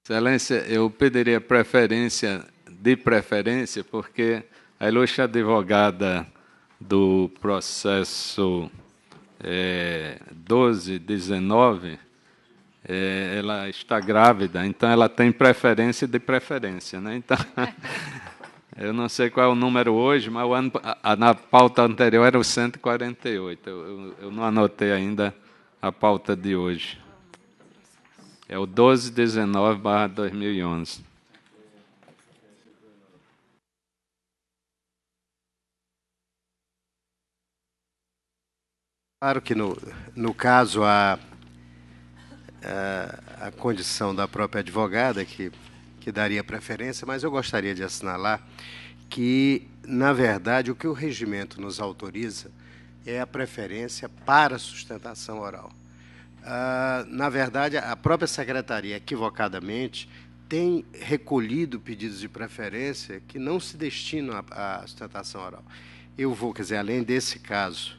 Excelência, eu pediria preferência, de preferência, porque a ilustre advogada do processo 1219, ela está grávida, então ela tem preferência de preferência, né? Então, eu não sei qual é o número hoje, mas na pauta anterior era o 148. Eu não anotei ainda a pauta de hoje. É o 1219/2011. Claro que, no caso, a condição da própria advogada que daria preferência, mas eu gostaria de assinalar que, na verdade, o que o regimento nos autoriza é a preferência para sustentação oral. Na verdade, a própria secretaria, equivocadamente, tem recolhido pedidos de preferência que não se destinam à sustentação oral. Eu vou, quer dizer, além desse caso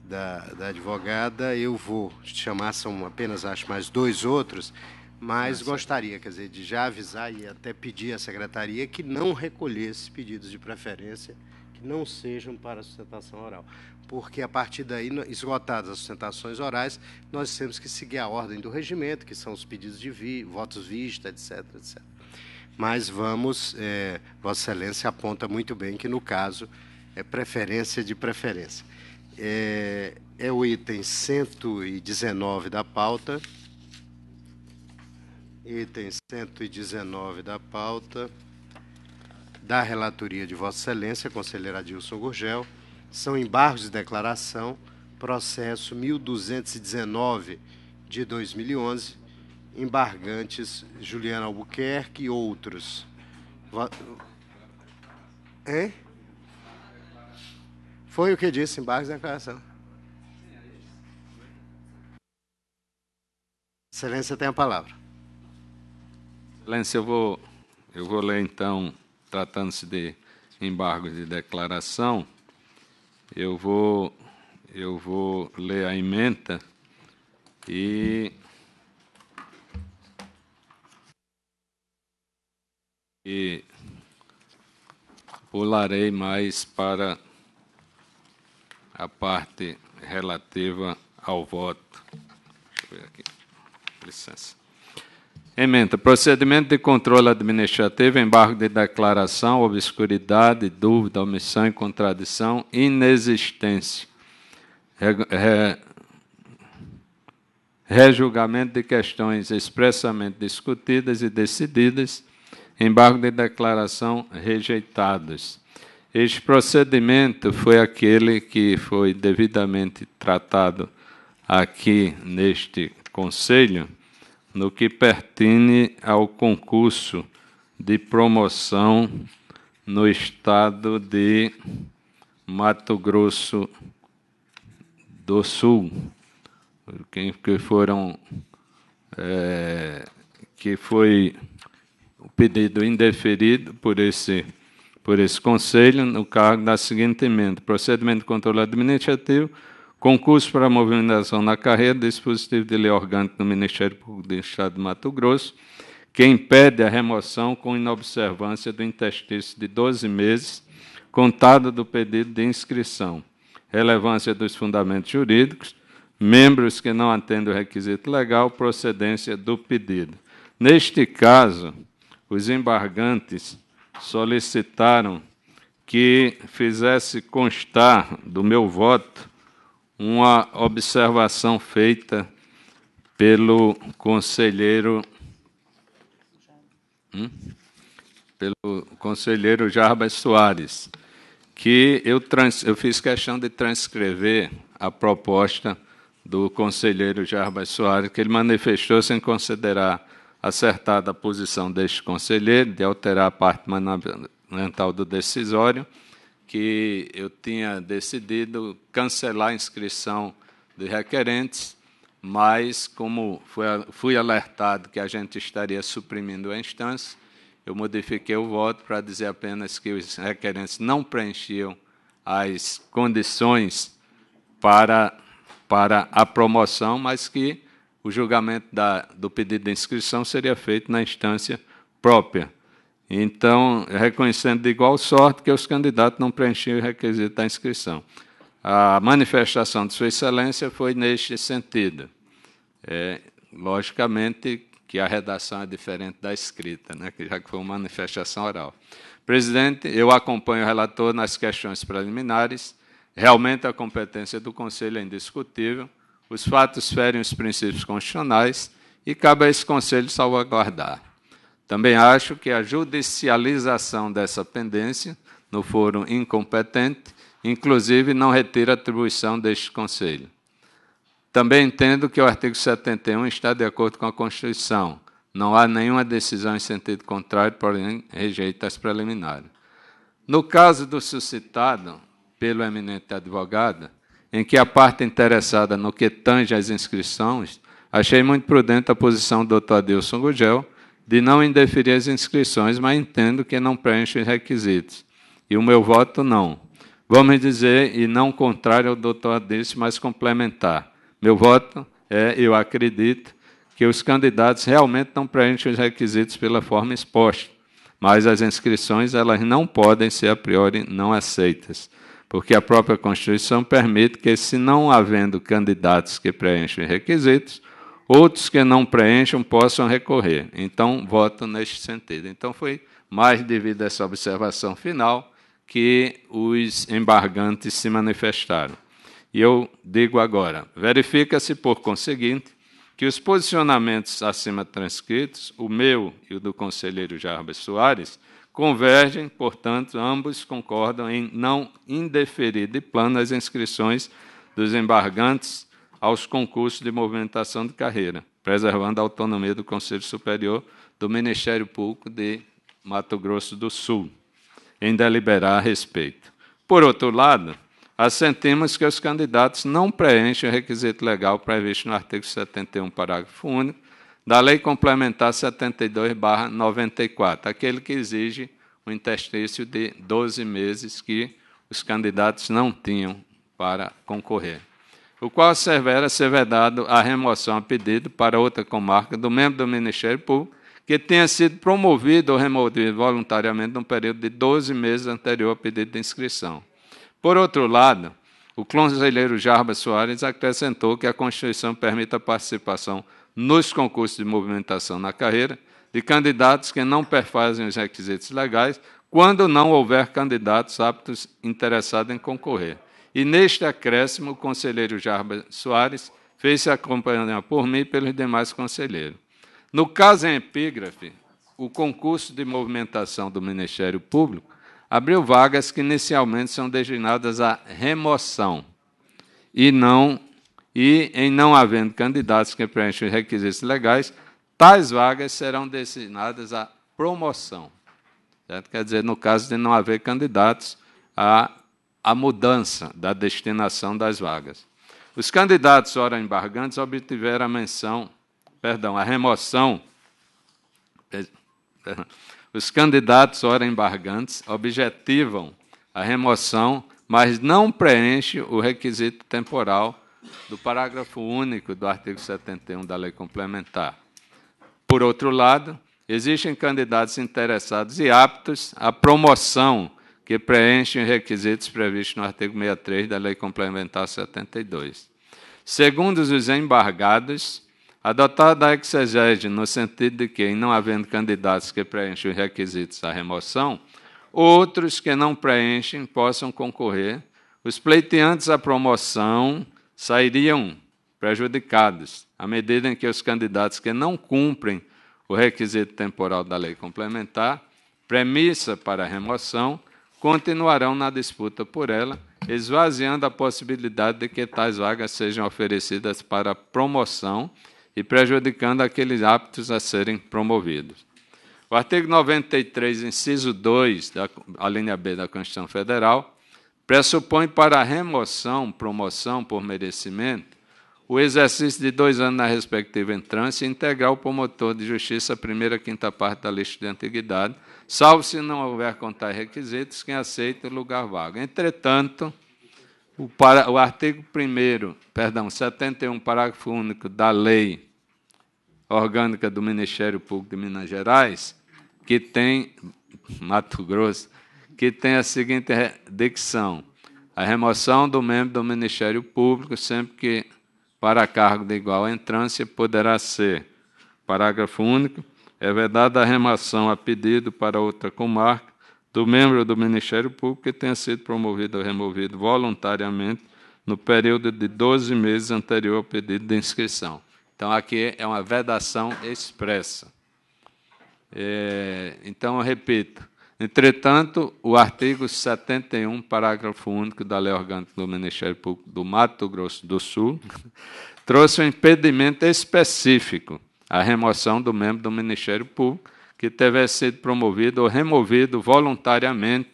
da advogada, eu vou chamar, são apenas, acho, mais 2 outros, mas gostaria, quer dizer, de já avisar e até pedir à secretaria que não recolhesse pedidos de preferência que não sejam para sustentação oral, porque a partir daí, esgotadas as sustentações orais, nós temos que seguir a ordem do regimento, que são os pedidos de votos vista, etc, etc. Mas vamos, Vossa Excelência aponta muito bem que, no caso, é preferência de preferência. É o item 119 da pauta. Item 119 da pauta, da relatoria de Vossa Excelência, conselheira Adilson Gurgel, são embargos de declaração, processo 1219 de 2011, embargantes Juliana Albuquerque e outros. Hein? Foi o que disse, embargos de declaração. Excelência tem a palavra. Excelência, eu vou ler, então, tratando-se de embargos de declaração, eu vou ler a ementa e pularei mais para a parte relativa ao voto. Deixa eu ver aqui. Licença. Ementa. Procedimento de controle administrativo, embargo de declaração, obscuridade, dúvida, omissão e contradição, inexistência. Rejulgamento de questões expressamente discutidas e decididas, embargo de declaração rejeitados. Este procedimento foi aquele que foi devidamente tratado aqui neste Conselho, no que pertine ao concurso de promoção no estado de Mato Grosso do Sul, que foi o pedido indeferido por esse Conselho, no cargo da seguinte emenda: procedimento de controle administrativo, concurso para a movimentação na carreira, dispositivo de lei orgânico do Ministério Público do Estado de Mato Grosso, que impede a remoção com inobservância do interstício de 12 meses, contado do pedido de inscrição. Relevância dos fundamentos jurídicos, membros que não atendem o requisito legal, procedência do pedido. Neste caso, os embargantes solicitaram que fizesse constar do meu voto uma observação feita pelo conselheiro Jarbas Soares, que eu fiz questão de transcrever a proposta do conselheiro Jarbas Soares, que ele manifestou sem considerar acertada a posição deste conselheiro de alterar a parte mandamental do decisório, que eu tinha decidido cancelar a inscrição de requerentes, mas, como fui alertado que a gente estaria suprimindo a instância, eu modifiquei o voto para dizer apenas que os requerentes não preenchiam as condições para a promoção, mas que o julgamento do pedido de inscrição seria feito na instância própria. Então, reconhecendo de igual sorte que os candidatos não preenchiam o requisito da inscrição. A manifestação de Sua Excelência foi neste sentido. Logicamente que a redação é diferente da escrita, né, já que foi uma manifestação oral. Presidente, eu acompanho o relator nas questões preliminares. Realmente a competência do Conselho é indiscutível. Os fatos ferem os princípios constitucionais e cabe a esse Conselho salvaguardar. Também acho que a judicialização dessa pendência no foro incompetente, inclusive, não retira a atribuição deste Conselho. Também entendo que o artigo 71 está de acordo com a Constituição. Não há nenhuma decisão em sentido contrário, porém, rejeita as preliminares. No caso do suscitado pelo eminente advogado, em que a parte interessada no que tange às inscrições, achei muito prudente a posição do Dr. Adilson Gugel de não indeferir as inscrições, mas entendo que não preenche os requisitos. E o meu voto, não. Vamos dizer, e não contrário ao Dr. Adilson, mas complementar. Meu voto eu acredito, que os candidatos realmente não preenchem os requisitos pela forma exposta, mas as inscrições elas não podem ser a priori não aceitas, porque a própria Constituição permite que, se não havendo candidatos que preenchem os requisitos, outros que não preencham possam recorrer. Então, voto neste sentido. Então, foi mais devido a essa observação final que os embargantes se manifestaram. E eu digo agora, verifica-se, por conseguinte, que os posicionamentos acima transcritos, o meu e o do conselheiro Jarbas Soares, convergem, portanto, ambos concordam em não indeferir de plano as inscrições dos embargantes aos concursos de movimentação de carreira, preservando a autonomia do Conselho Superior do Ministério Público de Mato Grosso do Sul, em deliberar a respeito. Por outro lado, assentimos que os candidatos não preenchem o requisito legal previsto no artigo 71, parágrafo único, da Lei Complementar 72/94, aquele que exige um interstício de 12 meses que os candidatos não tinham para concorrer, o qual assevera ser vedado a remoção a pedido para outra comarca do membro do Ministério Público que tenha sido promovido ou removido voluntariamente num período de 12 meses anterior ao pedido de inscrição. Por outro lado, o conselheiro Jarbas Soares acrescentou que a Constituição permite a participação nos concursos de movimentação na carreira de candidatos que não perfazem os requisitos legais, quando não houver candidatos aptos interessados em concorrer. E, neste acréscimo, o conselheiro Jarbas Soares fez-se acompanhar por mim e pelos demais conselheiros. No caso em epígrafe, o concurso de movimentação do Ministério Público abriu vagas que inicialmente são destinadas à remoção e, em não havendo candidatos que preenchem os requisitos legais, tais vagas serão destinadas à promoção. Certo? Quer dizer, no caso de não haver candidatos, a mudança da destinação das vagas. Os candidatos ora embargantes obtiveram a remoção. Os candidatos ora embargantes objetivam a remoção, mas não preenchem o requisito temporal do parágrafo único do artigo 71 da Lei Complementar. Por outro lado, existem candidatos interessados e aptos à promoção que preenchem os requisitos previstos no artigo 63 da Lei Complementar 72. Segundo os embargados, adotada a exegese no sentido de que, em não havendo candidatos que preenchem os requisitos à remoção, outros que não preenchem possam concorrer, os pleiteantes à promoção sairiam prejudicados, à medida em que os candidatos que não cumprem o requisito temporal da lei complementar, premissa para a remoção, continuarão na disputa por ela, esvaziando a possibilidade de que tais vagas sejam oferecidas para promoção e prejudicando aqueles aptos a serem promovidos. O artigo 93, inciso 2, a linha B da Constituição Federal, pressupõe para a remoção, promoção por merecimento, o exercício de 2 anos na respectiva entrância e integrar o promotor de justiça a primeira e quinta parte da lista de antiguidade, salvo se não houver contar requisitos, quem aceita o lugar vago. Entretanto, o artigo 71, parágrafo único da lei orgânica do Ministério Público de Minas Gerais, que tem, Mato Grosso, que tem a seguinte dicção: a remoção do membro do Ministério Público, sempre que para cargo de igual entrância, poderá ser, parágrafo único, é vedada a remoção a pedido para outra comarca do membro do Ministério Público que tenha sido promovido ou removido voluntariamente no período de 12 meses anterior ao pedido de inscrição. Então, aqui é uma vedação expressa. Então, eu repito. Entretanto, o artigo 71, parágrafo único da Lei Orgânica do Ministério Público do Mato Grosso do Sul, trouxe um impedimento específico à remoção do membro do Ministério Público que tivesse sido promovido ou removido voluntariamente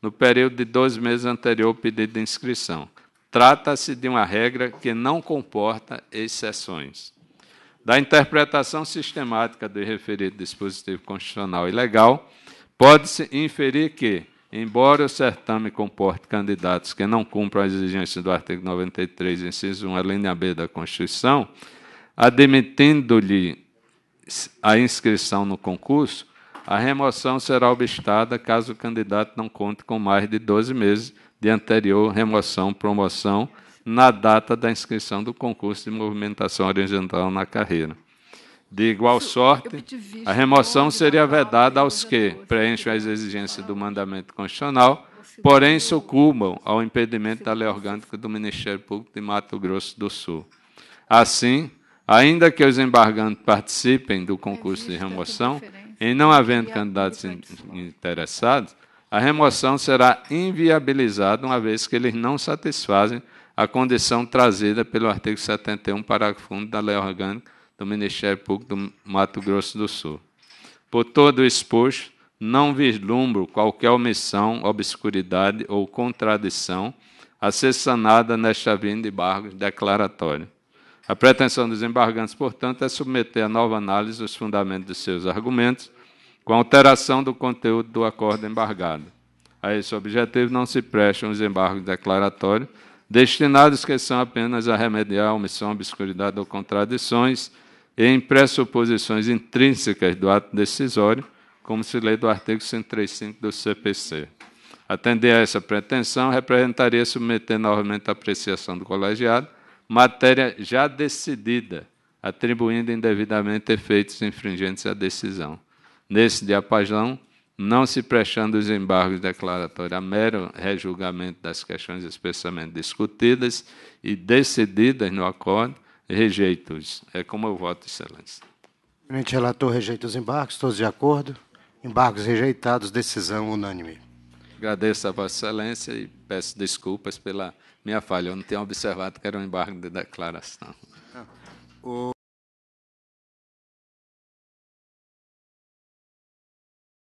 no período de 12 meses anterior ao pedido de inscrição. Trata-se de uma regra que não comporta exceções. Da interpretação sistemática do referido dispositivo constitucional e legal, pode-se inferir que, embora o certame comporte candidatos que não cumpram as exigências do artigo 93, inciso 1, a linha B da Constituição, admitindo-lhe a inscrição no concurso, a remoção será obstada caso o candidato não conte com mais de 12 meses de anterior remoção, promoção, na data da inscrição do concurso de movimentação horizontal na carreira. De igual sorte, a remoção seria vedada aos que preenchem as exigências do mandamento constitucional, porém sucumbam ao impedimento da Lei Orgânica do Ministério Público de Mato Grosso do Sul. Assim, ainda que os embargantes participem do concurso de remoção, em não havendo candidatos interessados, a remoção será inviabilizada, uma vez que eles não satisfazem a condição trazida pelo artigo 71, parágrafo 1 da Lei Orgânica do Ministério Público do Mato Grosso do Sul. Por todo o exposto, não vislumbro qualquer omissão, obscuridade ou contradição a ser sanada nesta via de embargos declaratórios. A pretensão dos embargantes, portanto, é submeter a nova análise os fundamentos dos seus argumentos, com alteração do conteúdo do acordo embargado. A esse objetivo não se prestam os embargos declaratórios, destinados que são apenas a remediar a omissão, obscuridade ou contradições em pressuposições intrínsecas do ato decisório, como se lê do artigo 135 do CPC. Atender a essa pretensão representaria submeter novamente à apreciação do colegiado matéria já decidida, atribuindo indevidamente efeitos infringentes à decisão. Nesse diapasão, não se prestando os embargos declaratórios a mero rejulgamento das questões especialmente discutidas e decididas no acordo, rejeito-os. É como eu voto, Excelência. O eminente relator rejeita os embargos, todos de acordo. Embargos rejeitados, decisão unânime. Agradeço a Vossa Excelência e peço desculpas pela minha falha. Eu não tinha observado que era um embargo de declaração.